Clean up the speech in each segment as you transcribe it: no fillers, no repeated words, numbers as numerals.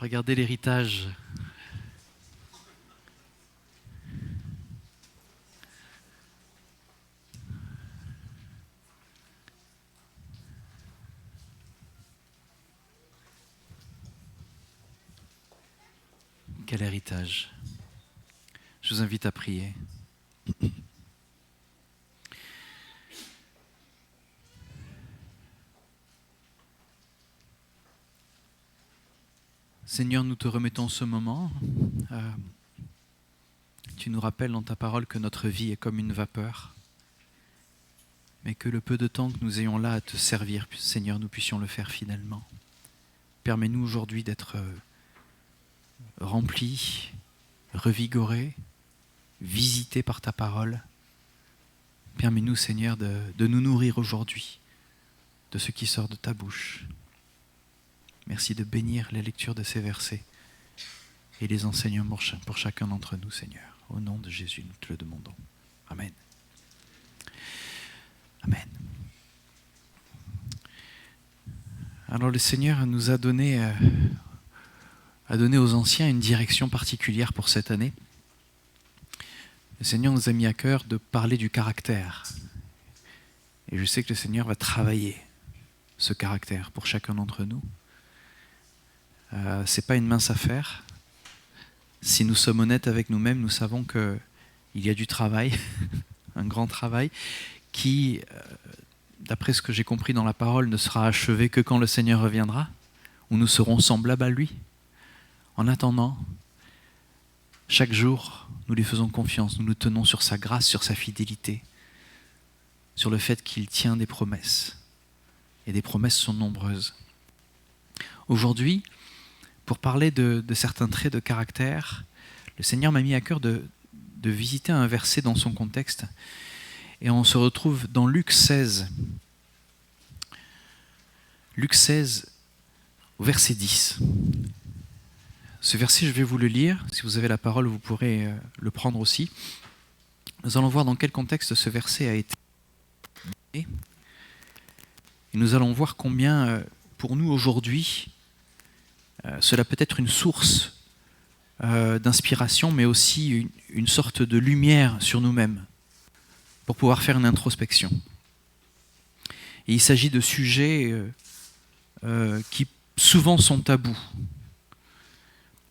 Regardez l'héritage. Quel héritage. Je vous invite à prier. Seigneur, nous te remettons ce moment. Tu nous rappelles dans ta parole que notre vie est comme une vapeur, mais que le peu de temps que nous ayons là à te servir, Seigneur, nous puissions le faire fidèlement. Permets-nous aujourd'hui d'être remplis, revigorés, visités par ta parole. Permets-nous, Seigneur, de nous nourrir aujourd'hui de ce qui sort de ta bouche. Merci de bénir la lecture de ces versets et les enseignements pour chacun d'entre nous, Seigneur. Au nom de Jésus, nous te le demandons. Amen. Amen. Alors le Seigneur nous a donné aux anciens une direction particulière pour cette année. Le Seigneur nous a mis à cœur de parler du caractère. Et je sais que le Seigneur va travailler ce caractère pour chacun d'entre nous. C'est pas une mince affaire. Si nous sommes honnêtes avec nous-mêmes, nous savons qu'il y a du travail, un grand travail, qui, d'après ce que j'ai compris dans la parole, ne sera achevé que quand le Seigneur reviendra, où nous serons semblables à lui. En attendant, chaque jour, nous lui faisons confiance, nous nous tenons sur sa grâce, sur sa fidélité, sur le fait qu'il tient des promesses. Et des promesses sont nombreuses. Aujourd'hui, pour parler de certains traits de caractère, le Seigneur m'a mis à cœur de visiter un verset dans son contexte. Et on se retrouve dans Luc 16. Luc 16, au verset 10. Ce verset, je vais vous le lire. Si vous avez la parole, vous pourrez le prendre aussi. Nous allons voir dans quel contexte ce verset a été donné. Et nous allons voir combien, pour nous aujourd'hui, cela peut être une source d'inspiration, mais aussi une sorte de lumière sur nous-mêmes pour pouvoir faire une introspection. Et il s'agit de sujets qui souvent sont tabous,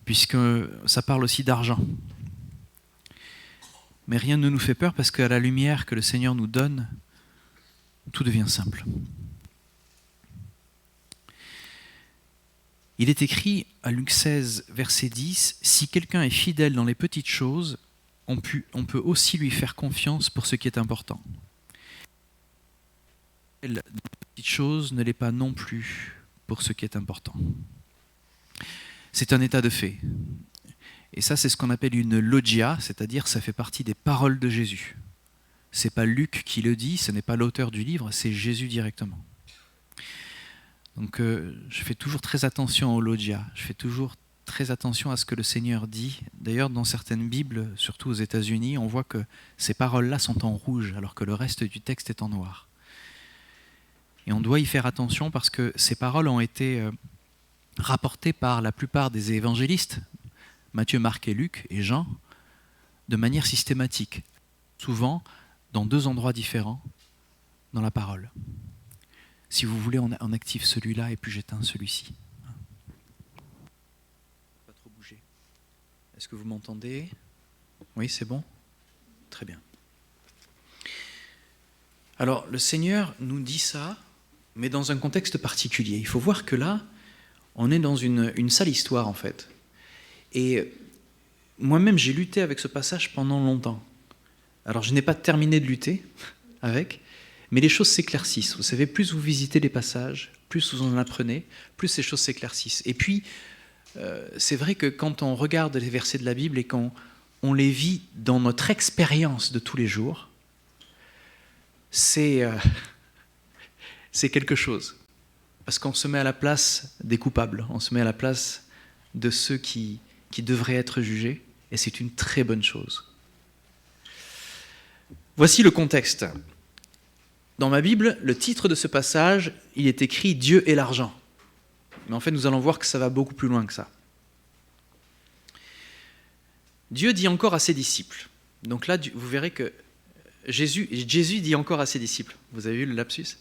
puisque ça parle aussi d'argent. Mais rien ne nous fait peur parce qu'à la lumière que le Seigneur nous donne, tout devient simple. Il est écrit à Luc 16, verset 10, « Si quelqu'un est fidèle dans les petites choses, on peut aussi lui faire confiance pour ce qui est important. Dans les petites choses ne l'est pas non plus pour ce qui est important. » C'est un état de fait. Et ça, c'est ce qu'on appelle une logia, c'est-à-dire ça fait partie des paroles de Jésus. Ce n'est pas Luc qui le dit, ce n'est pas l'auteur du livre, c'est Jésus directement. Donc je fais toujours très attention au logia, je fais toujours très attention à ce que le Seigneur dit. D'ailleurs, dans certaines Bibles, surtout aux États-Unis, on voit que ces paroles-là sont en rouge, alors que le reste du texte est en noir. Et on doit y faire attention parce que ces paroles ont été rapportées par la plupart des évangélistes, Matthieu, Marc et Luc et Jean, de manière systématique, souvent dans deux endroits différents dans la parole. Si vous voulez, on active celui-là et puis j'éteins celui-ci. Pas trop bouger. Est-ce que vous m'entendez ? Oui, c'est bon ? Très bien. Alors, le Seigneur nous dit ça, mais dans un contexte particulier. Il faut voir que là, on est dans une sale histoire, en fait. Et moi-même, j'ai lutté avec ce passage pendant longtemps. Alors, je n'ai pas terminé de lutter avec, mais les choses s'éclaircissent. Vous savez, plus vous visitez les passages, plus vous en apprenez, plus ces choses s'éclaircissent. Et puis, c'est vrai que quand on regarde les versets de la Bible et qu'on les vit dans notre expérience de tous les jours, c'est quelque chose. Parce qu'on se met à la place des coupables, on se met à la place de ceux qui devraient être jugés, et c'est une très bonne chose. Voici le contexte. Dans ma Bible, le titre de ce passage, il est écrit « Dieu et l'argent ». Mais en fait, nous allons voir que ça va beaucoup plus loin que ça. Dieu dit encore à ses disciples. Donc là, vous verrez que Jésus dit encore à ses disciples. Vous avez vu le lapsus ?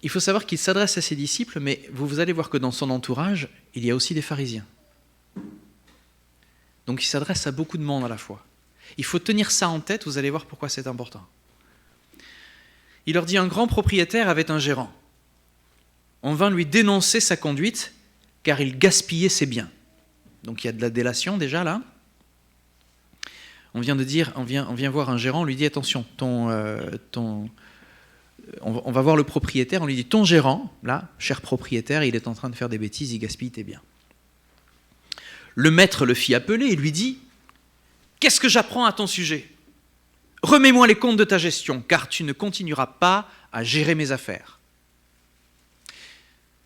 Il faut savoir qu'il s'adresse à ses disciples, mais vous allez voir que dans son entourage, il y a aussi des pharisiens. Donc il s'adresse à beaucoup de monde à la fois. Il faut tenir ça en tête, vous allez voir pourquoi c'est important. Il leur dit, un grand propriétaire avait un gérant. On vint lui dénoncer sa conduite, car il gaspillait ses biens. Donc il y a de la délation déjà là. On vient voir un gérant, on lui dit, attention, on va voir le propriétaire, on lui dit, ton gérant, là, cher propriétaire, il est en train de faire des bêtises, il gaspille tes biens. Le maître le fit appeler et lui dit, qu'est-ce que j'apprends à ton sujet ? Remets-moi les comptes de ta gestion, car tu ne continueras pas à gérer mes affaires. Il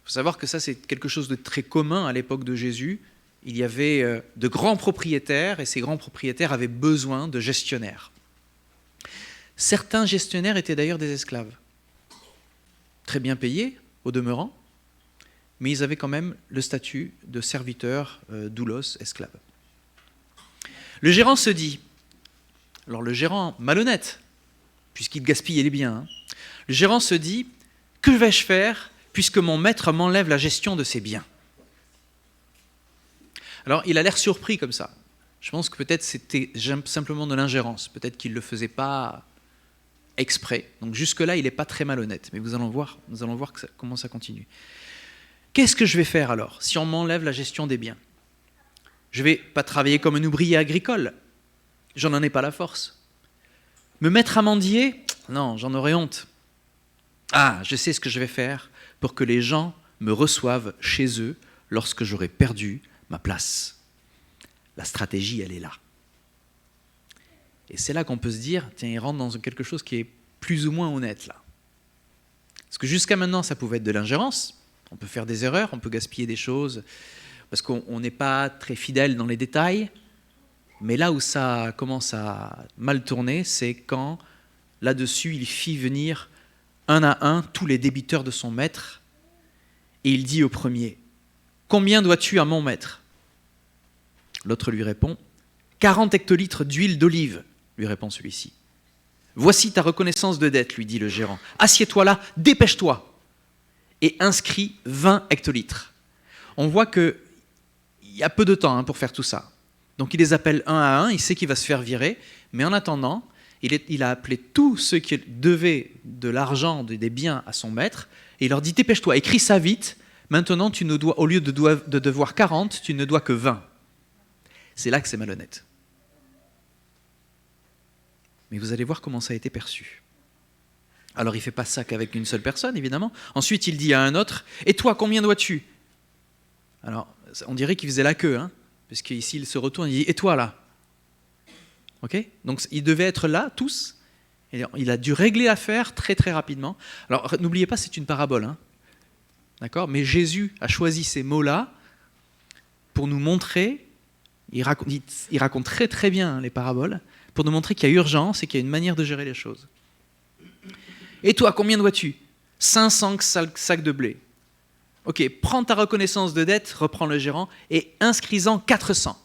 faut savoir que ça, c'est quelque chose de très commun à l'époque de Jésus. Il y avait de grands propriétaires, et ces grands propriétaires avaient besoin de gestionnaires. Certains gestionnaires étaient d'ailleurs des esclaves, très bien payés, au demeurant, mais ils avaient quand même le statut de serviteur, doulos, esclave. Le gérant se dit, alors le gérant malhonnête, puisqu'il gaspillait les biens, le gérant se dit, que vais-je faire puisque mon maître m'enlève la gestion de ses biens ? Alors il a l'air surpris comme ça. Je pense que peut-être c'était simplement de l'ingérence, peut-être qu'il ne le faisait pas exprès. Donc jusque-là, il n'est pas très malhonnête, mais nous allons voir comment ça continue. Qu'est-ce que je vais faire alors, si on m'enlève la gestion des biens ? Je ne vais pas travailler comme un ouvrier agricole, j'en ai pas la force. Me mettre à mendier ? Non, j'en aurais honte. Ah, je sais ce que je vais faire pour que les gens me reçoivent chez eux lorsque j'aurai perdu ma place. La stratégie, elle est là. Et c'est là qu'on peut se dire, tiens, il rentre dans quelque chose qui est plus ou moins honnête là. Parce que jusqu'à maintenant, ça pouvait être de l'ingérence. On peut faire des erreurs, on peut gaspiller des choses, parce qu'on n'est pas très fidèle dans les détails. Mais là où ça commence à mal tourner, c'est quand, là-dessus, il fit venir un à un tous les débiteurs de son maître, et il dit au premier, « Combien dois-tu à mon maître ?» L'autre lui répond, « 40 hectolitres d'huile d'olive, » lui répond celui-ci. « Voici ta reconnaissance de dette, lui dit le gérant. Assieds-toi là, dépêche-toi. » Et inscrit 20 hectolitres. On voit qu'il y a peu de temps pour faire tout ça. Donc il les appelle un à un, il sait qu'il va se faire virer, mais en attendant, il a appelé tous ceux qui devaient de l'argent, des biens à son maître, et il leur dit, dépêche-toi, écris ça vite, maintenant tu ne dois, au lieu de devoir 40, tu ne dois que 20. C'est là que c'est malhonnête. Mais vous allez voir comment ça a été perçu. Alors il ne fait pas ça qu'avec une seule personne, évidemment. Ensuite, il dit à un autre, « Et toi, combien dois-tu » Alors, on dirait qu'il faisait la queue, parce qu'ici, il se retourne, il dit, « Et toi, là ?» Ok ? Donc, ils devaient être là, tous. Et il a dû régler l'affaire très, très rapidement. Alors, n'oubliez pas, c'est une parabole. D'accord ? Mais Jésus a choisi ces mots-là pour nous montrer, il raconte très, très bien les paraboles, pour nous montrer qu'il y a urgence et qu'il y a une manière de gérer les choses. Et toi, combien dois-tu ? 500 sacs de blé. Ok, prends ta reconnaissance de dette, reprend le gérant, et inscris-en 400.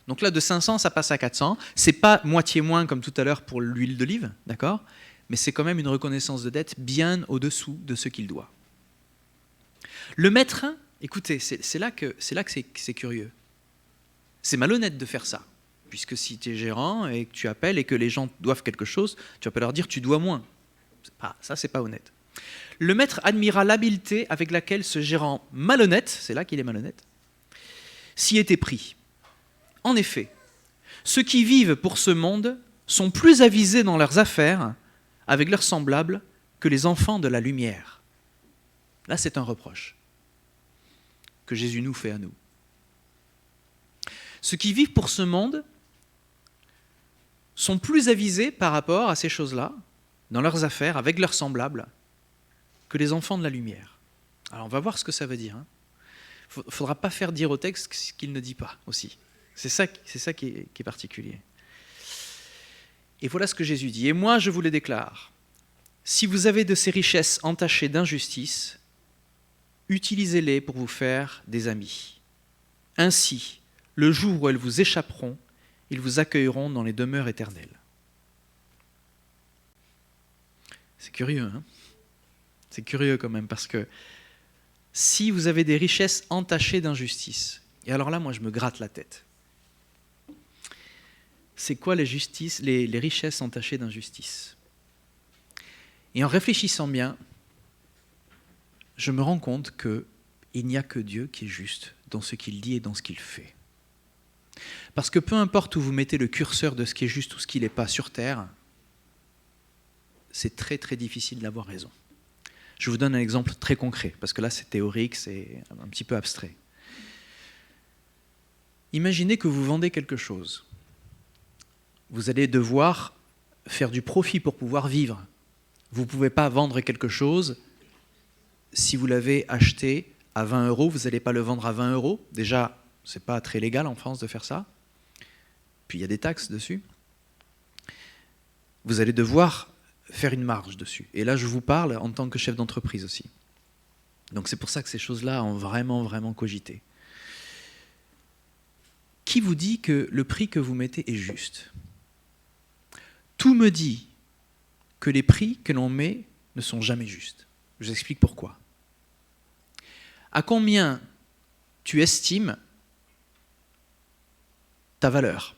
Donc là, de 500, ça passe à 400. C'est pas moitié moins comme tout à l'heure pour l'huile d'olive, d'accord ? Mais c'est quand même une reconnaissance de dette bien au-dessous de ce qu'il doit. Le maître, écoutez, c'est là que c'est curieux. C'est malhonnête de faire ça. Puisque si tu es gérant et que tu appelles et que les gens doivent quelque chose, tu vas pas leur dire tu dois moins. Ça, c'est pas honnête. Le maître admira l'habileté avec laquelle ce gérant malhonnête, c'est là qu'il est malhonnête, s'y était pris. En effet, ceux qui vivent pour ce monde sont plus avisés dans leurs affaires avec leurs semblables que les enfants de la lumière. Là, c'est un reproche que Jésus nous fait à nous. Ceux qui vivent pour ce monde sont plus avisés par rapport à ces choses-là, dans leurs affaires, avec leurs semblables, que les enfants de la lumière. Alors on va voir ce que ça veut dire. Il ne faudra pas faire dire au texte ce qu'il ne dit pas aussi. C'est ça qui est particulier. Et voilà ce que Jésus dit. Et moi, je vous le déclare, si vous avez de ces richesses entachées d'injustice, utilisez-les pour vous faire des amis. Ainsi, le jour où elles vous échapperont, ils vous accueilleront dans les demeures éternelles. C'est curieux, hein? C'est curieux quand même, parce que si vous avez des richesses entachées d'injustice, et alors là, moi, je me gratte la tête. C'est quoi les richesses entachées d'injustice? Et en réfléchissant bien, je me rends compte qu'il n'y a que Dieu qui est juste dans ce qu'il dit et dans ce qu'il fait. Parce que peu importe où vous mettez le curseur de ce qui est juste ou ce qui n'est pas sur terre, c'est très très difficile d'avoir raison. Je vous donne un exemple très concret, parce que là c'est théorique, c'est un petit peu abstrait. Imaginez que vous vendez quelque chose. Vous allez devoir faire du profit pour pouvoir vivre. Vous ne pouvez pas vendre quelque chose, si vous l'avez acheté à 20 €, vous n'allez pas le vendre à 20 €. Déjà, ce n'est pas très légal en France de faire ça. Puis il y a des taxes dessus. Vous allez devoir faire une marge dessus. Et là, je vous parle en tant que chef d'entreprise aussi. Donc c'est pour ça que ces choses-là ont vraiment, vraiment cogité. Qui vous dit que le prix que vous mettez est juste? Tout me dit que les prix que l'on met ne sont jamais justes. Je vous explique pourquoi. À combien tu estimes ta valeur,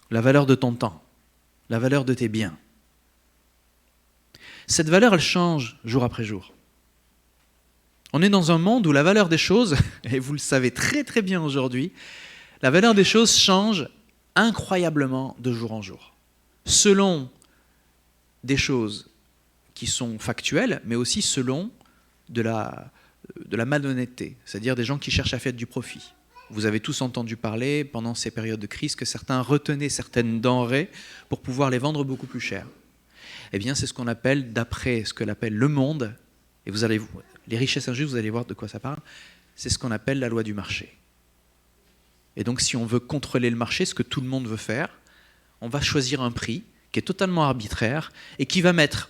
la valeur de ton temps, la valeur de tes biens? Cette valeur, elle change jour après jour. On est dans un monde où la valeur des choses, et vous le savez très très bien aujourd'hui, la valeur des choses change incroyablement de jour en jour. Selon des choses qui sont factuelles, mais aussi selon de la malhonnêteté, c'est-à-dire des gens qui cherchent à faire du profit. Vous avez tous entendu parler, pendant ces périodes de crise, que certains retenaient certaines denrées pour pouvoir les vendre beaucoup plus cher. Eh bien, c'est ce qu'on appelle, d'après ce que l'appelle le monde, et vous allez, les richesses injustes, vous allez voir de quoi ça parle, c'est ce qu'on appelle la loi du marché. Et donc, si on veut contrôler le marché, ce que tout le monde veut faire, on va choisir un prix qui est totalement arbitraire et qui va mettre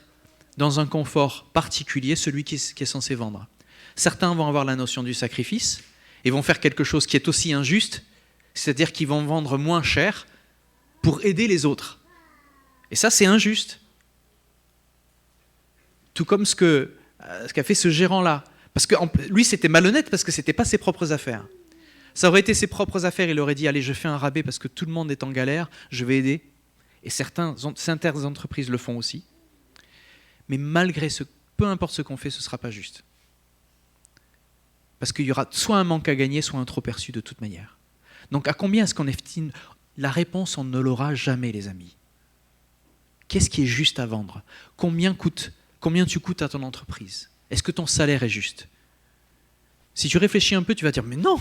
dans un confort particulier celui qui est censé vendre. Certains vont avoir la notion du sacrifice et vont faire quelque chose qui est aussi injuste, c'est-à-dire qu'ils vont vendre moins cher pour aider les autres. Et ça, c'est injuste. Tout comme ce qu'a fait ce gérant-là. Parce que lui, c'était malhonnête parce que ce n'était pas ses propres affaires. Ça aurait été ses propres affaires, il aurait dit « Allez, je fais un rabais parce que tout le monde est en galère, je vais aider ». Et certaines entreprises le font aussi. Mais malgré peu importe ce qu'on fait, ce ne sera pas juste. Parce qu'il y aura soit un manque à gagner, soit un trop perçu de toute manière. Donc à combien est-ce qu'on estime? La réponse, on ne l'aura jamais, les amis. Qu'est-ce qui est juste à vendre? Combien tu coûtes à ton entreprise? Est-ce que ton salaire est juste? Si tu réfléchis un peu, tu vas dire « Mais non,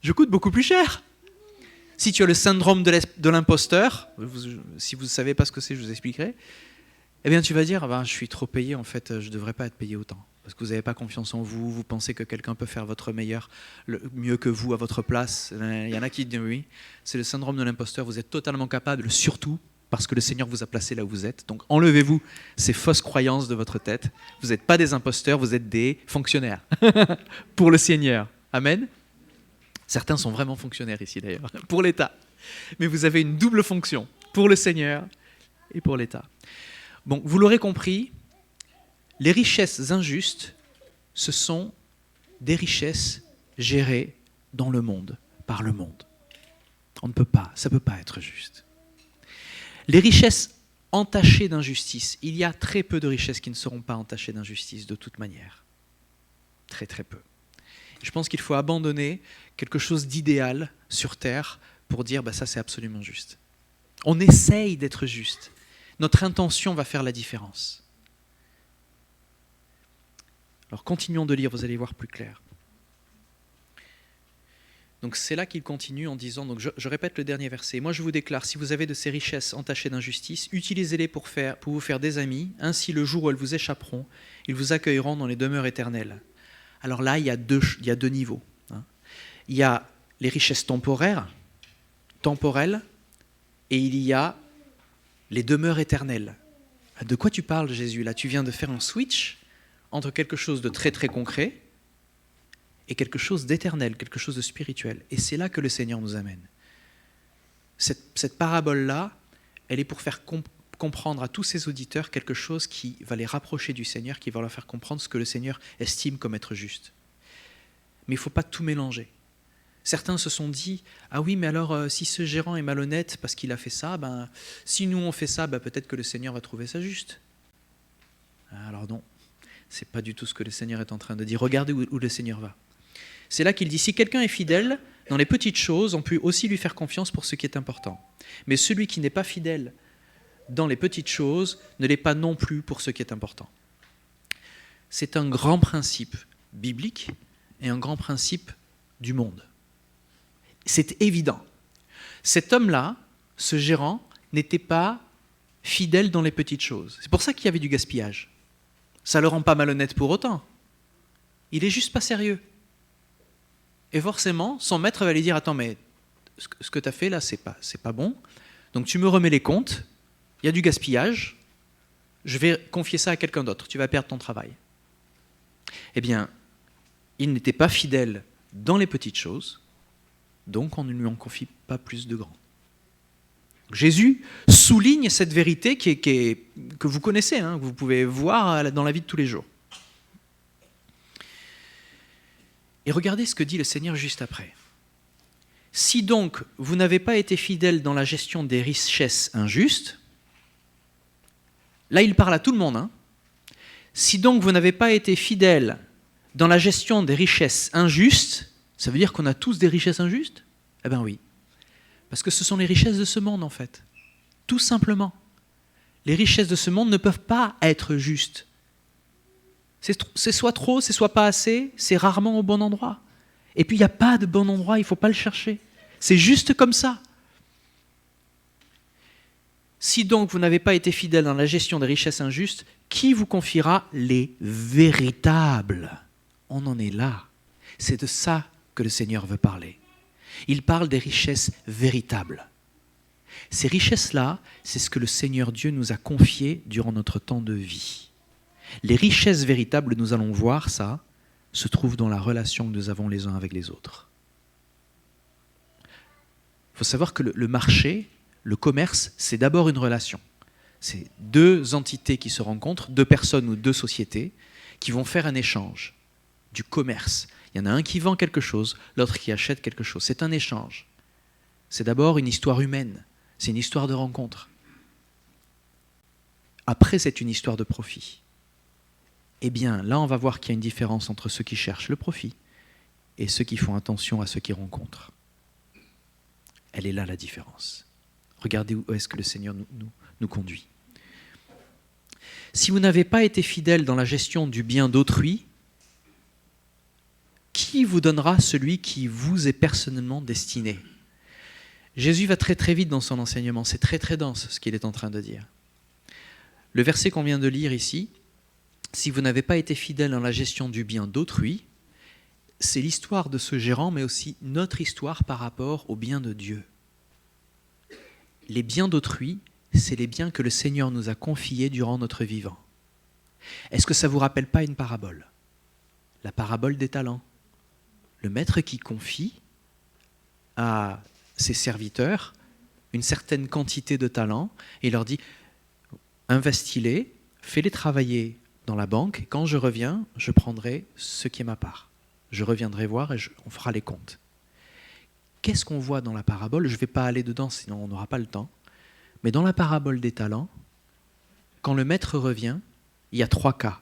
je coûte beaucoup plus cher !» Si tu as le syndrome de l'imposteur, si vous ne savez pas ce que c'est, je vous expliquerai, eh bien tu vas dire « Je suis trop payé, en fait, je ne devrais pas être payé autant. » Parce que vous n'avez pas confiance en vous, vous pensez que quelqu'un peut faire mieux que vous à votre place. Il y en a qui disent oui, c'est le syndrome de l'imposteur, vous êtes totalement capable, surtout parce que le Seigneur vous a placé là où vous êtes. Donc enlevez-vous ces fausses croyances de votre tête. Vous n'êtes pas des imposteurs, vous êtes des fonctionnaires pour le Seigneur. Amen. Certains sont vraiment fonctionnaires ici d'ailleurs, pour l'État. Mais vous avez une double fonction, pour le Seigneur et pour l'État. Bon, vous l'aurez compris, les richesses injustes, ce sont des richesses gérées dans le monde, par le monde. Ça ne peut pas être juste. Les richesses entachées d'injustice, il y a très peu de richesses qui ne seront pas entachées d'injustice de toute manière. Très très peu. Je pense qu'il faut abandonner quelque chose d'idéal sur terre pour dire ça c'est absolument juste. On essaye d'être juste. Notre intention va faire la différence. Alors continuons de lire, vous allez voir plus clair. Donc c'est là qu'il continue en disant, donc je répète le dernier verset. Moi je vous déclare, si vous avez de ces richesses entachées d'injustice, utilisez-les pour vous faire des amis, ainsi le jour où elles vous échapperont, ils vous accueilleront dans les demeures éternelles. Alors là, il y a deux niveaux. Il y a les richesses temporelles, et il y a les demeures éternelles. De quoi tu parles, Jésus? Là, tu viens de faire un switch entre quelque chose de très très concret est quelque chose d'éternel, quelque chose de spirituel. Et c'est là que le Seigneur nous amène. Cette parabole-là, elle est pour faire comprendre à tous ses auditeurs quelque chose qui va les rapprocher du Seigneur, qui va leur faire comprendre ce que le Seigneur estime comme être juste. Mais il ne faut pas tout mélanger. Certains se sont dit « Ah oui, mais alors si ce gérant est malhonnête parce qu'il a fait ça, si nous on fait ça, peut-être que le Seigneur va trouver ça juste. » Alors non, ce n'est pas du tout ce que le Seigneur est en train de dire. Regardez où le Seigneur va. C'est là qu'il dit « Si quelqu'un est fidèle, dans les petites choses, on peut aussi lui faire confiance pour ce qui est important. Mais celui qui n'est pas fidèle dans les petites choses ne l'est pas non plus pour ce qui est important. » C'est un grand principe biblique et un grand principe du monde. C'est évident. Cet homme-là, ce gérant, n'était pas fidèle dans les petites choses. C'est pour ça qu'il y avait du gaspillage. Ça ne le rend pas malhonnête pour autant. Il est juste pas sérieux. Et forcément, son maître va lui dire « Attends, mais ce que tu as fait là, c'est pas bon. Donc tu me remets les comptes, il y a du gaspillage, je vais confier ça à quelqu'un d'autre, tu vas perdre ton travail. » Eh bien, il n'était pas fidèle dans les petites choses, donc on ne lui en confie pas plus de grands. Jésus souligne cette vérité que vous connaissez, que vous pouvez voir dans la vie de tous les jours. Et regardez ce que dit le Seigneur juste après. « Si donc vous n'avez pas été fidèle dans la gestion des richesses injustes, » là il parle à tout le monde, Si donc vous n'avez pas été fidèle dans la gestion des richesses injustes, ça veut dire qu'on a tous des richesses injustes ? Eh bien oui. Parce que ce sont les richesses de ce monde en fait. Tout simplement. Les richesses de ce monde ne peuvent pas être justes. C'est soit trop, c'est soit pas assez, c'est rarement au bon endroit. Et puis il n'y a pas de bon endroit, il ne faut pas le chercher. C'est juste comme ça. Si donc vous n'avez pas été fidèle dans la gestion des richesses injustes, qui vous confiera les véritables ? On en est là. C'est de ça que le Seigneur veut parler. Il parle des richesses véritables. Ces richesses-là, c'est ce que le Seigneur Dieu nous a confiées durant notre temps de vie. Les richesses véritables, nous allons voir ça, se trouvent dans la relation que nous avons les uns avec les autres. Il faut savoir que le marché, le commerce, c'est d'abord une relation. C'est deux entités qui se rencontrent, deux personnes ou deux sociétés, qui vont faire un échange, du commerce. Il y en a un qui vend quelque chose, l'autre qui achète quelque chose. C'est un échange. C'est d'abord une histoire humaine, c'est une histoire de rencontre. Après, c'est une histoire de profit. Eh bien, là, on va voir qu'il y a une différence entre ceux qui cherchent le profit et ceux qui font attention à ceux qui rencontrent. Elle est là la différence. Regardez où est-ce que le Seigneur nous conduit. Si vous n'avez pas été fidèle dans la gestion du bien d'autrui, qui vous donnera celui qui vous est personnellement destiné ? Jésus va très très vite dans son enseignement, c'est très très dense ce qu'il est en train de dire. Le verset qu'on vient de lire ici, si vous n'avez pas été fidèle dans la gestion du bien d'autrui, c'est l'histoire de ce gérant, mais aussi notre histoire par rapport au bien de Dieu. Les biens d'autrui, c'est les biens que le Seigneur nous a confiés durant notre vivant. Est-ce que ça ne vous rappelle pas une parabole ? La parabole des talents. Le maître qui confie à ses serviteurs une certaine quantité de talents et leur dit « Investis-les, fais-les travailler dans la banque, et quand je reviens, je prendrai ce qui est ma part. Je reviendrai voir et on fera les comptes. » Qu'est-ce qu'on voit dans la parabole ? Je ne vais pas aller dedans, sinon on n'aura pas le temps. Mais dans la parabole des talents, quand le maître revient, il y a 3 cas.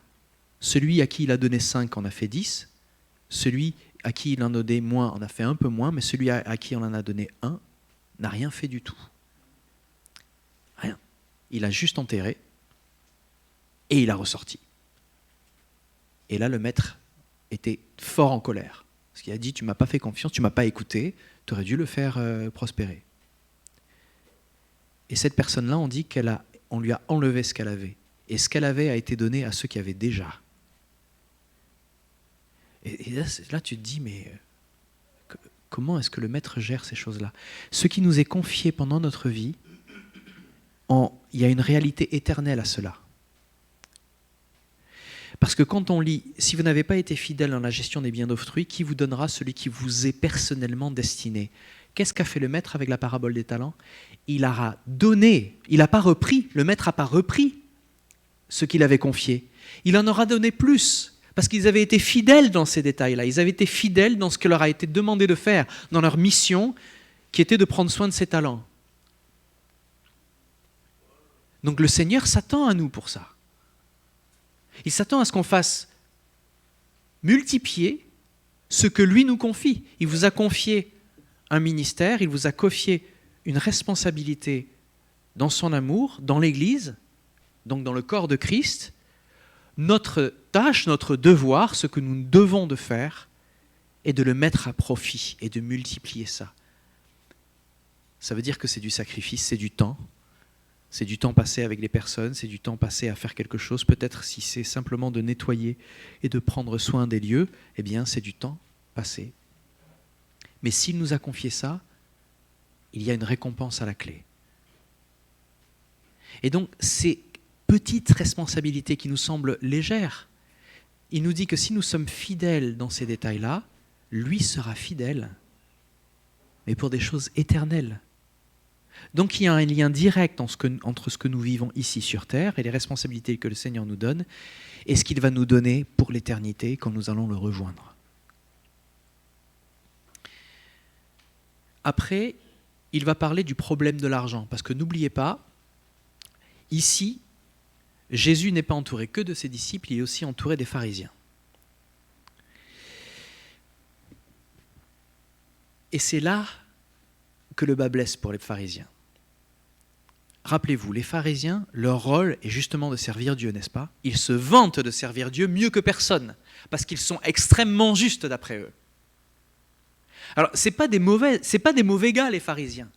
Celui à qui il a donné 5 en a fait 10. Celui à qui il en a donné moins en a fait un peu moins. Mais celui à qui on en a donné 1 n'a rien fait du tout. Rien. Il a juste enterré et il a ressorti. Et là, le maître était fort en colère. Parce qu'il a dit, tu ne m'as pas fait confiance, tu ne m'as pas écouté, tu aurais dû le faire prospérer. Et cette personne-là, on dit on lui a enlevé ce qu'elle avait. Et ce qu'elle avait a été donné à ceux qui avaient déjà. Et là, tu te dis, mais comment est-ce que le maître gère ces choses-là ? Ce qui nous est confié pendant notre vie, il y a une réalité éternelle à cela. Parce que quand on lit « Si vous n'avez pas été fidèle dans la gestion des biens d'autrui, qui vous donnera celui qui vous est personnellement destiné ?» Qu'est-ce qu'a fait le maître avec la parabole des talents? Il a donné, il n'a pas repris, le maître n'a pas repris ce qu'il avait confié. Il en aura donné plus, parce qu'ils avaient été fidèles dans ces détails-là. Ils avaient été fidèles dans ce que leur a été demandé de faire, dans leur mission, qui était de prendre soin de ces talents. Donc le Seigneur s'attend à nous pour ça. Il s'attend à ce qu'on fasse multiplier ce que lui nous confie. Il vous a confié un ministère, il vous a confié une responsabilité dans son amour, dans l'Église, donc dans le corps de Christ. Notre tâche, notre devoir, ce que nous devons de faire, est de le mettre à profit et de multiplier ça. Ça veut dire que c'est du sacrifice, c'est du temps. C'est du temps passé avec les personnes, c'est du temps passé à faire quelque chose. Peut-être si c'est simplement de nettoyer et de prendre soin des lieux, eh bien c'est du temps passé. Mais s'il nous a confié ça, il y a une récompense à la clé. Et donc, ces petites responsabilités qui nous semblent légères, il nous dit que si nous sommes fidèles dans ces détails-là, lui sera fidèle, mais pour des choses éternelles. Donc il y a un lien direct entre ce que nous vivons ici sur Terre et les responsabilités que le Seigneur nous donne et ce qu'il va nous donner pour l'éternité quand nous allons le rejoindre. Après, il va parler du problème de l'argent, parce que n'oubliez pas, ici, Jésus n'est pas entouré que de ses disciples, il est aussi entouré des pharisiens. Et c'est là que le bas blesse pour les pharisiens. Rappelez-vous, les pharisiens, leur rôle est justement de servir Dieu, n'est-ce pas? Ils se vantent de servir Dieu mieux que personne, parce qu'ils sont extrêmement justes d'après eux. Alors, ce n'est pas des mauvais gars, les pharisiens.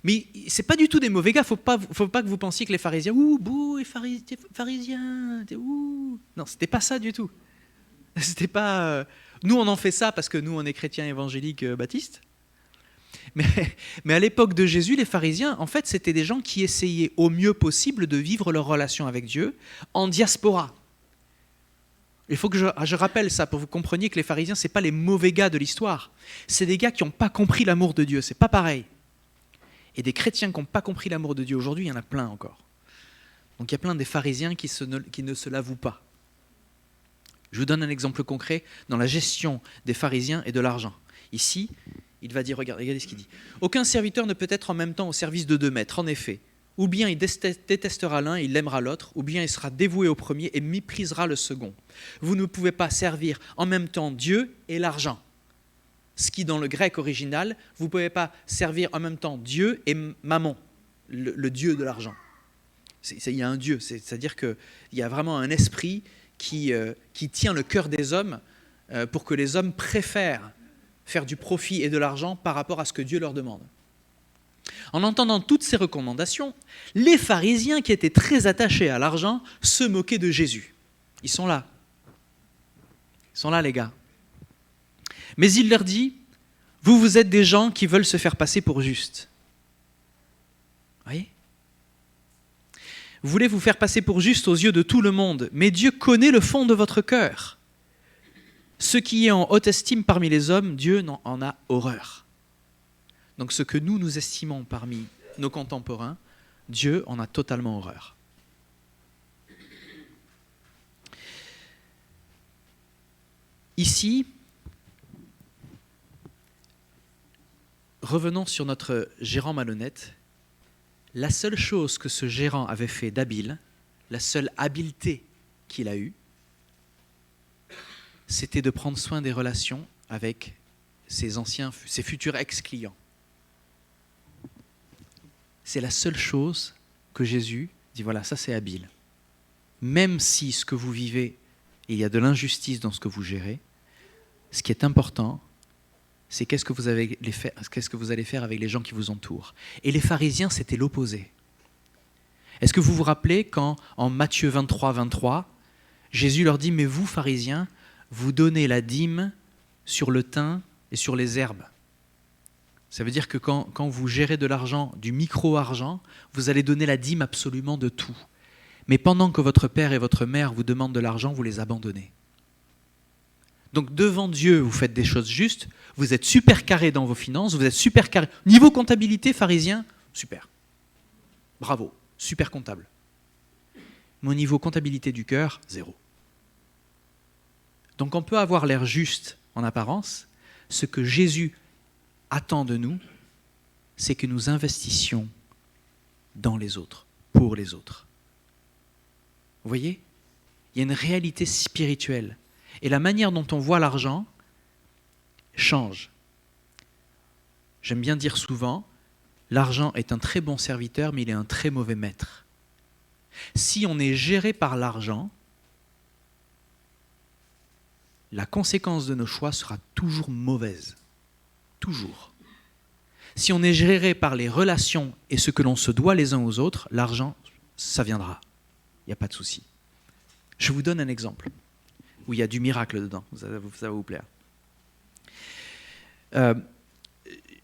Mais ce n'est pas du tout des mauvais gars. Il ne faut pas que vous pensiez que les pharisiens, ouh, bouh, les pharisiens, ouh. Non, ce n'était pas ça du tout. C'était pas... Nous, on en fait ça parce que nous, on est chrétiens évangéliques baptistes. Mais à l'époque de Jésus, les pharisiens, en fait, c'était des gens qui essayaient au mieux possible de vivre leur relation avec Dieu en diaspora. Il faut que je rappelle ça pour que vous compreniez que les pharisiens, ce n'est pas les mauvais gars de l'histoire. C'est des gars qui n'ont pas compris l'amour de Dieu. Ce n'est pas pareil. Et des chrétiens qui n'ont pas compris l'amour de Dieu aujourd'hui, il y en a plein encore. Donc il y a plein des pharisiens qui ne se l'avouent pas. Je vous donne un exemple concret dans la gestion des pharisiens et de l'argent. Ici, il va dire, regardez ce qu'il dit. « Aucun serviteur ne peut être en même temps au service de deux maîtres. En effet, ou bien il détestera l'un et il aimera l'autre, ou bien il sera dévoué au premier et méprisera le second. Vous ne pouvez pas servir en même temps Dieu et l'argent. » Ce qui, dans le grec original, vous ne pouvez pas servir en même temps Dieu et Mammon, le dieu de l'argent. Il y a un dieu, c'est-à-dire qu'il y a vraiment un esprit qui tient le cœur des hommes pour que les hommes préfèrent faire du profit et de l'argent par rapport à ce que Dieu leur demande. En entendant toutes ces recommandations, les pharisiens qui étaient très attachés à l'argent se moquaient de Jésus. Ils sont là. Ils sont là, les gars. Mais il leur dit, vous êtes des gens qui veulent se faire passer pour justes. Vous voyez ? Vous voulez vous faire passer pour juste aux yeux de tout le monde, mais Dieu connaît le fond de votre cœur. Ce qui est en haute estime parmi les hommes, Dieu en a horreur. Donc ce que nous estimons parmi nos contemporains, Dieu en a totalement horreur. Ici, revenons sur notre gérant malhonnête. La seule chose que ce gérant avait fait d'habile, la seule habileté qu'il a eue, c'était de prendre soin des relations avec ses futurs ex-clients. C'est la seule chose que Jésus dit, voilà, ça c'est habile. Même si ce que vous vivez, il y a de l'injustice dans ce que vous gérez, ce qui est important, c'est qu'est-ce que vous allez faire avec les gens qui vous entourent. Et les pharisiens, c'était l'opposé. Est-ce que vous vous rappelez quand, en Matthieu 23, 23, Jésus leur dit, mais vous, pharisiens, vous donnez la dîme sur le thym et sur les herbes. Ça veut dire que quand vous gérez de l'argent, du micro-argent, vous allez donner la dîme absolument de tout. Mais pendant que votre père et votre mère vous demandent de l'argent, vous les abandonnez. Donc devant Dieu, vous faites des choses justes, vous êtes super carré dans vos finances, vous êtes super carré. Niveau comptabilité, pharisien, super. Bravo, super comptable. Mais au niveau comptabilité du cœur, zéro. Donc on peut avoir l'air juste en apparence. Ce que Jésus attend de nous, c'est que nous investissions dans les autres, pour les autres. Vous voyez ? Il y a une réalité spirituelle. Et la manière dont on voit l'argent change. J'aime bien dire souvent, l'argent est un très bon serviteur, mais il est un très mauvais maître. Si on est géré par l'argent, la conséquence de nos choix sera toujours mauvaise. Toujours. Si on est géré par les relations et ce que l'on se doit les uns aux autres, l'argent, ça viendra. Il n'y a pas de souci. Je vous donne un exemple où il y a du miracle dedans. Ça va vous plaire.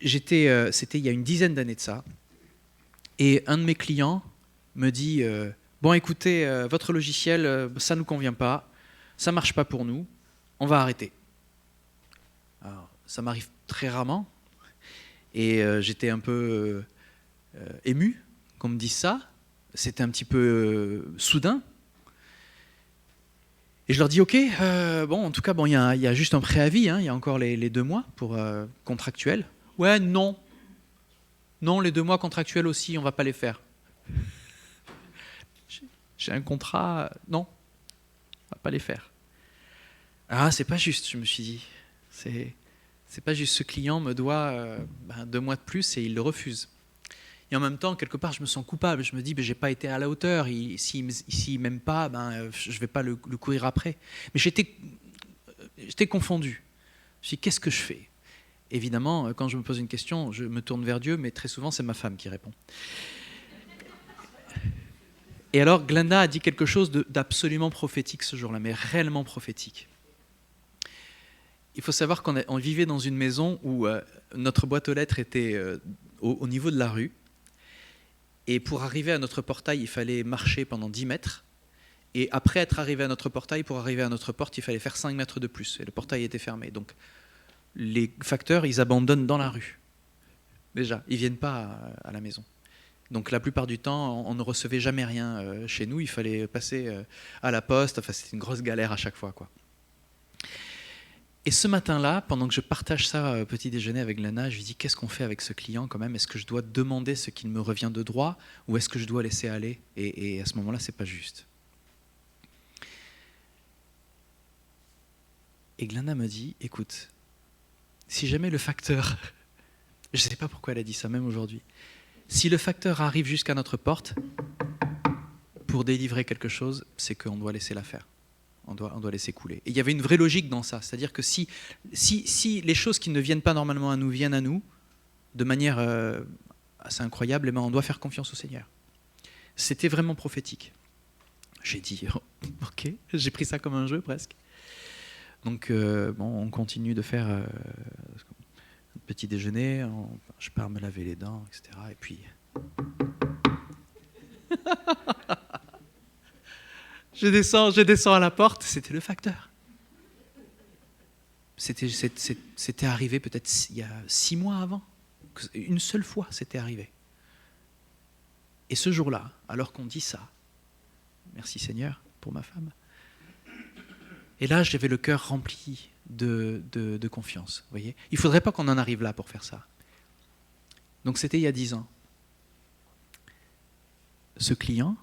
C'était il y a une dizaine d'années de ça. Et un de mes clients me dit bon, écoutez, votre logiciel, ça ne nous convient pas, ça ne marche pas pour nous, on va arrêter. Alors, ça m'arrive très rarement. Et j'étais un peu ému qu'on me dise ça. C'était un petit peu soudain. Et je leur dis, ok, bon, en tout cas, bon, il y a juste un préavis, hein, il y a encore les 2 mois pour contractuels. Ouais, non. Non, les 2 mois contractuels aussi, on ne va pas les faire. J'ai un contrat, non, on ne va pas les faire. Ah, c'est pas juste, je me suis dit. C'est pas juste, ce client me doit 2 mois de plus et il le refuse. Et en même temps, quelque part, je me sens coupable. Je me dis, j'ai pas été à la hauteur. S'il ne m'aime pas, je ne vais pas le courir après. Mais j'étais confondu. Je me suis dit, qu'est-ce que je fais ? Évidemment, quand je me pose une question, je me tourne vers Dieu, mais très souvent, c'est ma femme qui répond. Et alors, Glenda a dit quelque chose d'absolument prophétique ce jour-là, mais réellement prophétique. Il faut savoir qu'on vivait dans une maison où notre boîte aux lettres était au niveau de la rue. Et pour arriver à notre portail, il fallait marcher pendant 10 mètres. Et après être arrivé à notre portail, pour arriver à notre porte, il fallait faire 5 mètres de plus. Et le portail était fermé. Donc les facteurs, ils abandonnent dans la rue. Déjà, ils ne viennent pas à la maison. Donc la plupart du temps, on ne recevait jamais rien chez nous. Il fallait passer à la poste. Enfin, c'était une grosse galère à chaque fois, quoi. Et ce matin-là, pendant que je partage ça au petit déjeuner avec Lana, je lui dis, qu'est-ce qu'on fait avec ce client quand même ? Est-ce que je dois demander ce qu'il me revient de droit ou est-ce que je dois laisser aller ? Et à ce moment-là, c'est pas juste. Et Glenda me dit, écoute, si jamais le facteur, je ne sais pas pourquoi elle a dit ça, même aujourd'hui, si le facteur arrive jusqu'à notre porte pour délivrer quelque chose, c'est qu'on doit laisser l'affaire. On doit laisser couler. Et il y avait une vraie logique dans ça. C'est-à-dire que si les choses qui ne viennent pas normalement à nous viennent à nous, de manière assez incroyable, on doit faire confiance au Seigneur. C'était vraiment prophétique. J'ai dit, ok, j'ai pris ça comme un jeu presque. Donc, on continue de faire un petit déjeuner, je pars me laver les dents, etc. Et puis... Je descends à la porte, c'était le facteur. C'était arrivé peut-être il y a 6 mois avant. Une seule fois, c'était arrivé. Et ce jour-là, alors qu'on dit ça, merci Seigneur pour ma femme, et là, j'avais le cœur rempli de confiance. Vous voyez ? Il ne faudrait pas qu'on en arrive là pour faire ça. Donc c'était il y a 10 ans. Ce client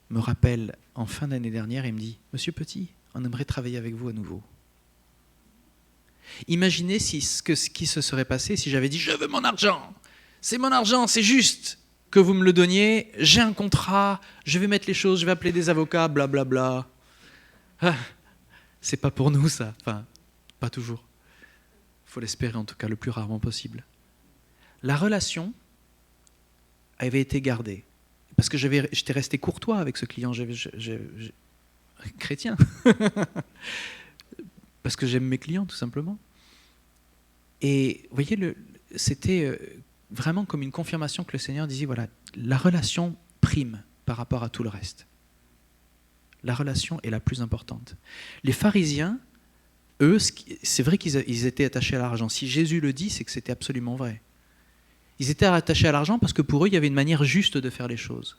me rappelle en fin d'année dernière et me dit « Monsieur Petit, on aimerait travailler avec vous à nouveau. » Imaginez ce qui se serait passé si j'avais dit « Je veux mon argent, c'est juste que vous me le donniez, j'ai un contrat, je vais mettre les choses, je vais appeler des avocats, blablabla. » C'est pas pour nous ça, enfin, pas toujours. Il faut l'espérer en tout cas le plus rarement possible. La relation avait été gardée. Parce que j'étais resté courtois avec ce client, chrétien. Parce que j'aime mes clients, tout simplement. Et vous voyez, c'était vraiment comme une confirmation que le Seigneur disait, voilà, la relation prime par rapport à tout le reste. La relation est la plus importante. Les pharisiens, eux, c'est vrai qu'ils étaient attachés à l'argent. Si Jésus le dit, c'est que c'était absolument vrai. Ils étaient attachés à l'argent parce que pour eux, il y avait une manière juste de faire les choses.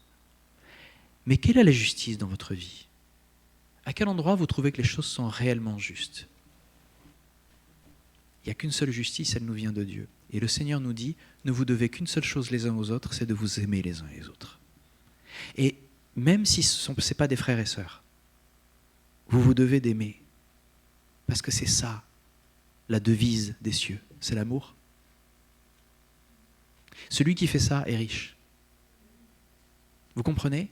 Mais quelle est la justice dans votre vie ? À quel endroit vous trouvez que les choses sont réellement justes ? Il n'y a qu'une seule justice, elle nous vient de Dieu. Et le Seigneur nous dit, ne vous devez qu'une seule chose les uns aux autres, c'est de vous aimer les uns les autres. Et même si ce n'est pas des frères et sœurs, vous vous devez d'aimer. Parce que c'est ça, la devise des cieux, c'est l'amour. Celui qui fait ça est riche. Vous comprenez ?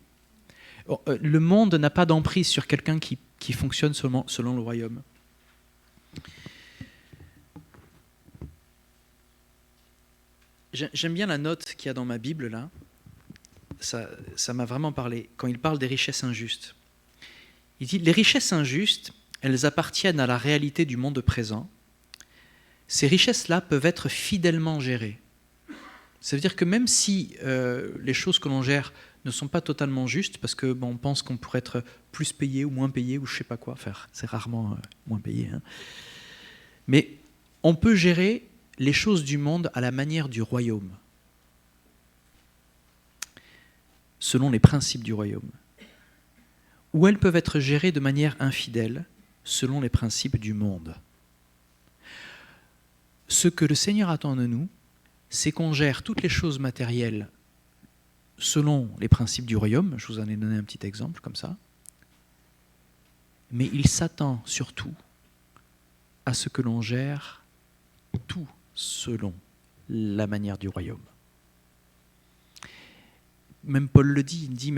Le monde n'a pas d'emprise sur quelqu'un qui fonctionne selon le royaume. J'aime bien la note qu'il y a dans ma Bible, là. Ça m'a vraiment parlé. Quand il parle des richesses injustes. Il dit, les richesses injustes, elles appartiennent à la réalité du monde présent. Ces richesses-là peuvent être fidèlement gérées. Ça veut dire que même si les choses que l'on gère ne sont pas totalement justes, parce que on pense qu'on pourrait être plus payé ou moins payé, ou je ne sais pas quoi, enfin, c'est rarement moins payé, hein. Mais on peut gérer les choses du monde à la manière du royaume, selon les principes du royaume. Ou elles peuvent être gérées de manière infidèle, selon les principes du monde. Ce que le Seigneur attend de nous, c'est qu'on gère toutes les choses matérielles selon les principes du royaume. Je vous en ai donné un petit exemple comme ça. Mais il s'attend surtout à ce que l'on gère tout selon la manière du royaume. Même Paul le dit, il dit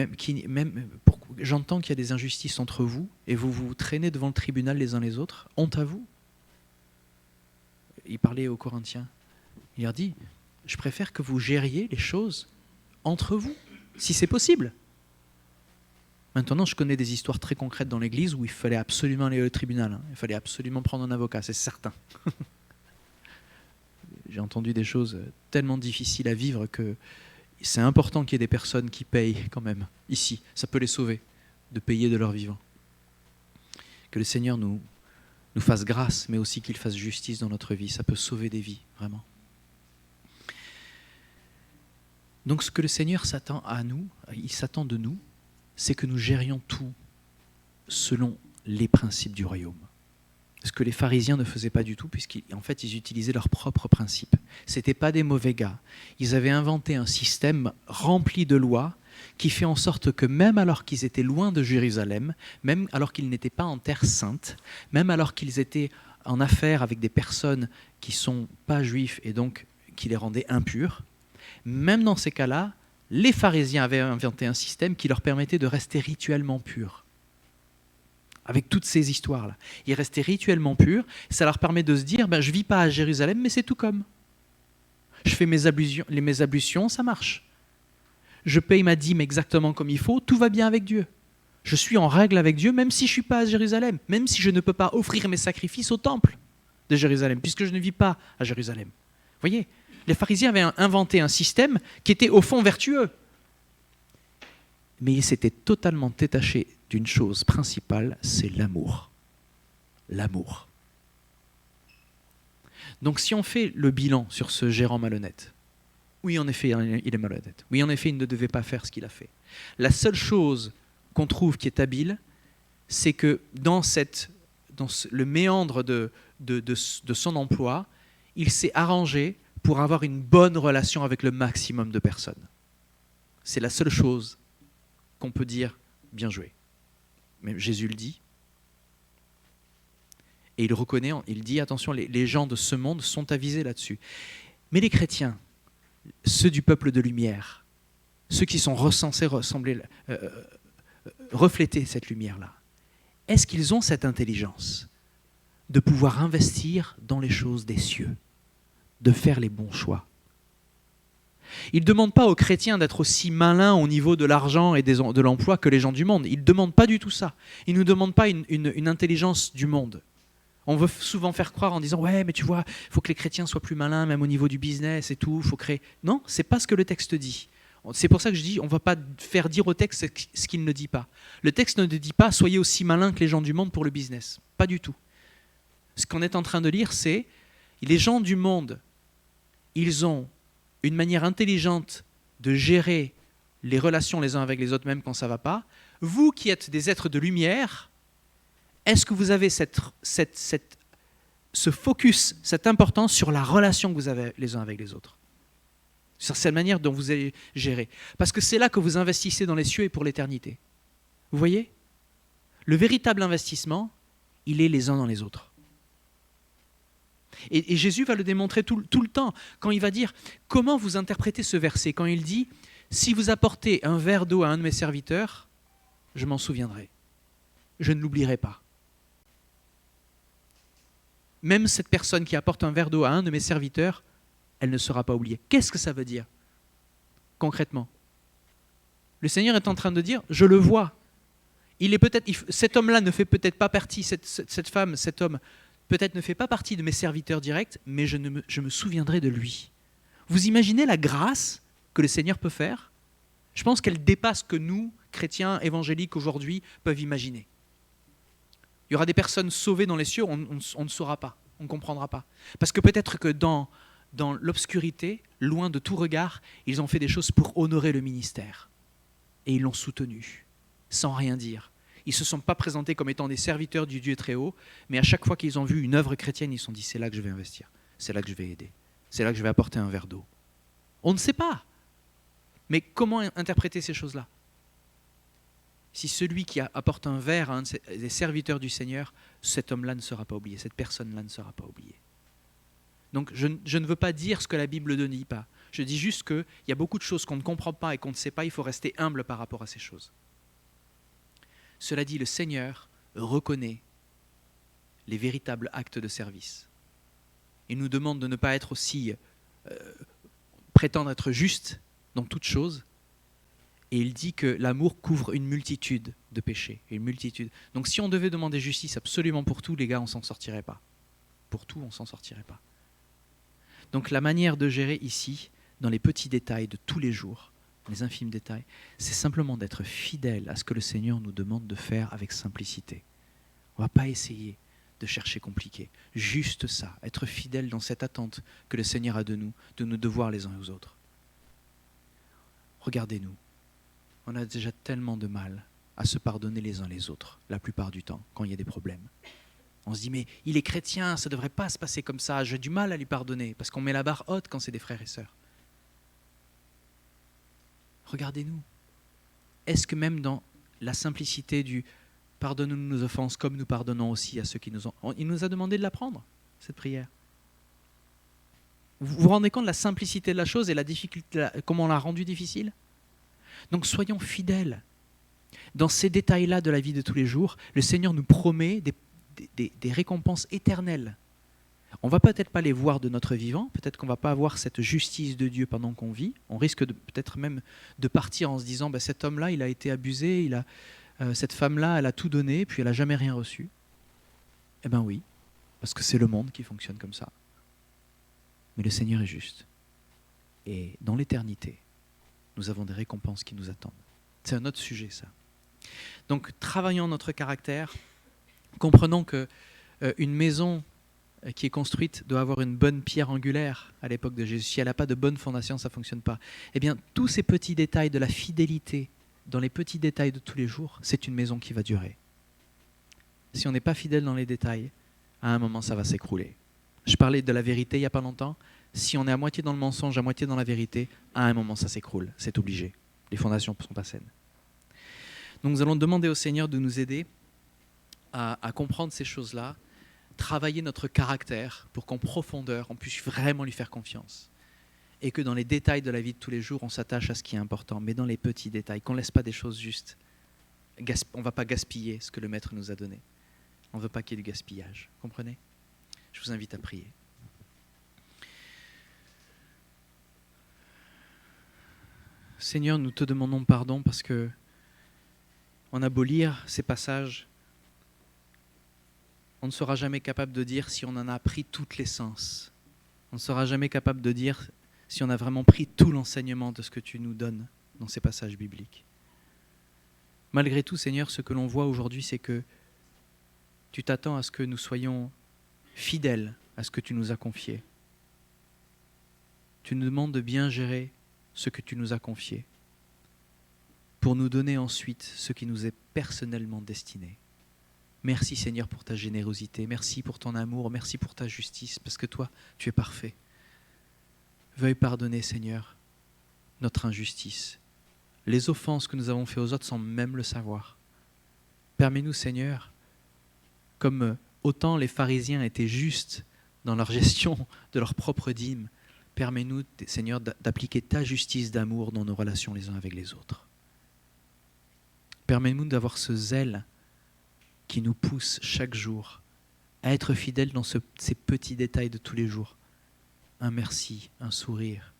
j'entends qu'il y a des injustices entre vous et vous vous traînez devant le tribunal les uns les autres. Honte à vous. Il parlait aux Corinthiens. Il leur dit, je préfère que vous gériez les choses entre vous, si c'est possible. Maintenant, je connais des histoires très concrètes dans l'Église où il fallait absolument aller au tribunal, hein. Il fallait absolument prendre un avocat, c'est certain. J'ai entendu des choses tellement difficiles à vivre que c'est important qu'il y ait des personnes qui payent quand même, ici. Ça peut les sauver, de payer de leur vivant. Que le Seigneur nous fasse grâce, mais aussi qu'il fasse justice dans notre vie. Ça peut sauver des vies, vraiment. Donc ce que le Seigneur s'attend à nous, il s'attend de nous, c'est que nous gérions tout selon les principes du royaume. Ce que les pharisiens ne faisaient pas du tout, puisqu'en fait, ils utilisaient leurs propres principes. Ce n'étaient pas des mauvais gars. Ils avaient inventé un système rempli de lois qui fait en sorte que même alors qu'ils étaient loin de Jérusalem, même alors qu'ils n'étaient pas en terre sainte, même alors qu'ils étaient en affaire avec des personnes qui ne sont pas juifs et donc qui les rendaient impurs, même dans ces cas-là, les pharisiens avaient inventé un système qui leur permettait de rester rituellement purs. Avec toutes ces histoires-là. Ils restaient rituellement purs, ça leur permet de se dire, je ne vis pas à Jérusalem, mais c'est tout comme. Je fais mes ablutions, ça marche. Je paye ma dîme exactement comme il faut, tout va bien avec Dieu. Je suis en règle avec Dieu, même si je ne suis pas à Jérusalem, même si je ne peux pas offrir mes sacrifices au temple de Jérusalem, puisque je ne vis pas à Jérusalem. Vous voyez, les pharisiens avaient inventé un système qui était au fond vertueux. Mais ils s'étaient totalement détachés d'une chose principale, c'est l'amour. L'amour. Donc si on fait le bilan sur ce gérant malhonnête, oui en effet il est malhonnête, oui en effet il ne devait pas faire ce qu'il a fait. La seule chose qu'on trouve qui est habile, c'est que dans le méandre de son emploi, il s'est arrangé pour avoir une bonne relation avec le maximum de personnes. C'est la seule chose qu'on peut dire bien joué. Mais Jésus le dit. Et il reconnaît, il dit, attention, les gens de ce monde sont avisés là-dessus. Mais les chrétiens, ceux du peuple de lumière, ceux qui sont recensés, refléter cette lumière-là, est-ce qu'ils ont cette intelligence de pouvoir investir dans les choses des cieux, de faire les bons choix? Il ne demande pas aux chrétiens d'être aussi malins au niveau de l'argent et de l'emploi que les gens du monde. Il ne demande pas du tout ça. Il ne nous demande pas une intelligence du monde. On veut souvent faire croire en disant « Ouais, mais tu vois, il faut que les chrétiens soient plus malins, même au niveau du business et tout, il faut créer... » Non, ce n'est pas ce que le texte dit. C'est pour ça que je dis, on ne va pas faire dire au texte ce qu'il ne dit pas. Le texte ne dit pas « soyez aussi malins que les gens du monde pour le business ». Pas du tout. Ce qu'on est en train de lire, c'est les gens du monde, ils ont une manière intelligente de gérer les relations les uns avec les autres, même quand ça ne va pas. Vous qui êtes des êtres de lumière, est-ce que vous avez ce focus, cette importance sur la relation que vous avez les uns avec les autres, sur cette manière dont vous allez gérer? Parce que c'est là que vous investissez dans les cieux et pour l'éternité. Vous voyez? Le véritable investissement, il est les uns dans les autres. Et Jésus va le démontrer tout le temps, quand il va dire, comment vous interprétez ce verset? Quand il dit, si vous apportez un verre d'eau à un de mes serviteurs, je m'en souviendrai. Je ne l'oublierai pas. Même cette personne qui apporte un verre d'eau à un de mes serviteurs, elle ne sera pas oubliée. Qu'est-ce que ça veut dire, concrètement? Le Seigneur est en train de dire, je le vois. Cet homme-là ne fait peut-être pas partie, cette femme, cet homme, peut-être ne fait pas partie de mes serviteurs directs, mais je me souviendrai de lui. Vous imaginez la grâce que le Seigneur peut faire? Je pense qu'elle dépasse ce que nous, chrétiens évangéliques aujourd'hui, peuvent imaginer. Il y aura des personnes sauvées dans les cieux, on ne saura pas, on ne comprendra pas. Parce que peut-être que dans l'obscurité, loin de tout regard, ils ont fait des choses pour honorer le ministère. Et ils l'ont soutenu, sans rien dire. Ils ne se sont pas présentés comme étant des serviteurs du Dieu très haut, mais à chaque fois qu'ils ont vu une œuvre chrétienne, ils se sont dit, c'est là que je vais investir, c'est là que je vais aider, c'est là que je vais apporter un verre d'eau. On ne sait pas. Mais comment interpréter ces choses-là? Si celui qui apporte un verre à un des serviteurs du Seigneur, cet homme-là ne sera pas oublié, cette personne-là ne sera pas oubliée. Donc je ne veux pas dire ce que la Bible ne dit pas. Je dis juste qu'il y a beaucoup de choses qu'on ne comprend pas et qu'on ne sait pas, il faut rester humble par rapport à ces choses. Cela dit, le Seigneur reconnaît les véritables actes de service. Il nous demande de ne pas être aussi prétendre être juste dans toute chose. Et il dit que l'amour couvre une multitude de péchés. Une multitude. Donc si on devait demander justice absolument pour tout, les gars, on ne s'en sortirait pas. Pour tout, on ne s'en sortirait pas. Donc la manière de gérer ici, dans les petits détails de tous les jours, les infimes détails, c'est simplement d'être fidèle à ce que le Seigneur nous demande de faire avec simplicité. On ne va pas essayer de chercher compliqué. Juste ça, être fidèle dans cette attente que le Seigneur a de nos devoirs les uns aux autres. Regardez-nous. On a déjà tellement de mal à se pardonner les uns les autres, la plupart du temps, quand il y a des problèmes. On se dit, mais il est chrétien, ça ne devrait pas se passer comme ça, j'ai du mal à lui pardonner, parce qu'on met la barre haute quand c'est des frères et sœurs. Regardez-nous. Est-ce que même dans la simplicité du « pardonne-nous nos offenses comme nous pardonnons aussi à ceux qui nous ont… » Il nous a demandé de l'apprendre, cette prière. Vous vous rendez compte de la simplicité de la chose et la difficulté, comment on l'a rendue difficile? Donc soyons fidèles. Dans ces détails-là de la vie de tous les jours, le Seigneur nous promet des récompenses éternelles. On ne va peut-être pas les voir de notre vivant, peut-être qu'on ne va pas avoir cette justice de Dieu pendant qu'on vit. On risque peut-être même de partir en se disant « cet homme-là, il a été abusé, cette femme-là, elle a tout donné, puis elle n'a jamais rien reçu. » Eh bien oui, parce que c'est le monde qui fonctionne comme ça. Mais le Seigneur est juste. Et dans l'éternité, nous avons des récompenses qui nous attendent. C'est un autre sujet, ça. Donc, travaillons notre caractère, comprenons qu'une maison qui est construite doit avoir une bonne pierre angulaire à l'époque de Jésus. Si elle n'a pas de bonne fondation, ça ne fonctionne pas. Eh bien, tous ces petits détails de la fidélité, dans les petits détails de tous les jours, c'est une maison qui va durer. Si on n'est pas fidèle dans les détails, à un moment, ça va s'écrouler. Je parlais de la vérité il n'y a pas longtemps. Si on est à moitié dans le mensonge, à moitié dans la vérité, à un moment, ça s'écroule. C'est obligé. Les fondations ne sont pas saines. Donc nous allons demander au Seigneur de nous aider à comprendre ces choses-là, travailler notre caractère pour qu'en profondeur, on puisse vraiment lui faire confiance. Et que dans les détails de la vie de tous les jours, on s'attache à ce qui est important, mais dans les petits détails, qu'on ne laisse pas des choses justes. On ne va pas gaspiller ce que le Maître nous a donné. On ne veut pas qu'il y ait du gaspillage. Comprenez? Je vous invite à prier. Seigneur, nous te demandons pardon parce que on a beau lire ces passages, on ne sera jamais capable de dire si on en a appris toute l'essence. On ne sera jamais capable de dire si on a vraiment pris tout l'enseignement de ce que tu nous donnes dans ces passages bibliques. Malgré tout, Seigneur, ce que l'on voit aujourd'hui, c'est que tu t'attends à ce que nous soyons fidèles à ce que tu nous as confié. Tu nous demandes de bien gérer ce que tu nous as confié pour nous donner ensuite ce qui nous est personnellement destiné. Merci Seigneur pour ta générosité, merci pour ton amour, merci pour ta justice, parce que toi, tu es parfait. Veuille pardonner Seigneur notre injustice, les offenses que nous avons faites aux autres sans même le savoir. Permets-nous Seigneur, comme autant les pharisiens étaient justes dans leur gestion de leur propre dîme, permets-nous Seigneur d'appliquer ta justice d'amour dans nos relations les uns avec les autres. Permets-nous d'avoir ce zèle qui nous pousse chaque jour à être fidèles dans ces petits détails de tous les jours. Un merci, un sourire,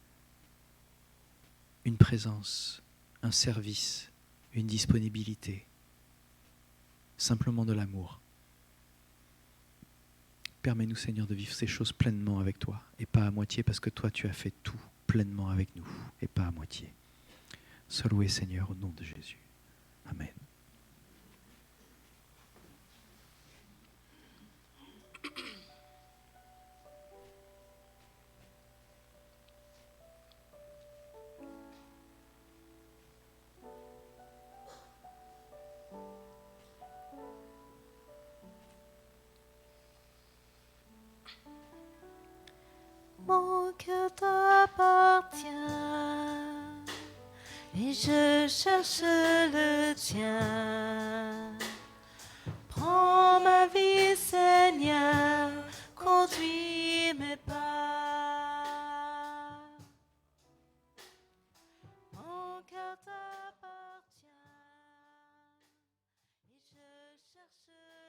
une présence, un service, une disponibilité, simplement de l'amour. Permets-nous, Seigneur, de vivre ces choses pleinement avec toi et pas à moitié, parce que toi, tu as fait tout pleinement avec nous et pas à moitié. Sois loué, Seigneur, au nom de Jésus. Amen. Mon cœur t'appartient et je cherche le tien. Prends ma vie, Seigneur, conduis mes pas. Mon cœur t'appartient et je cherche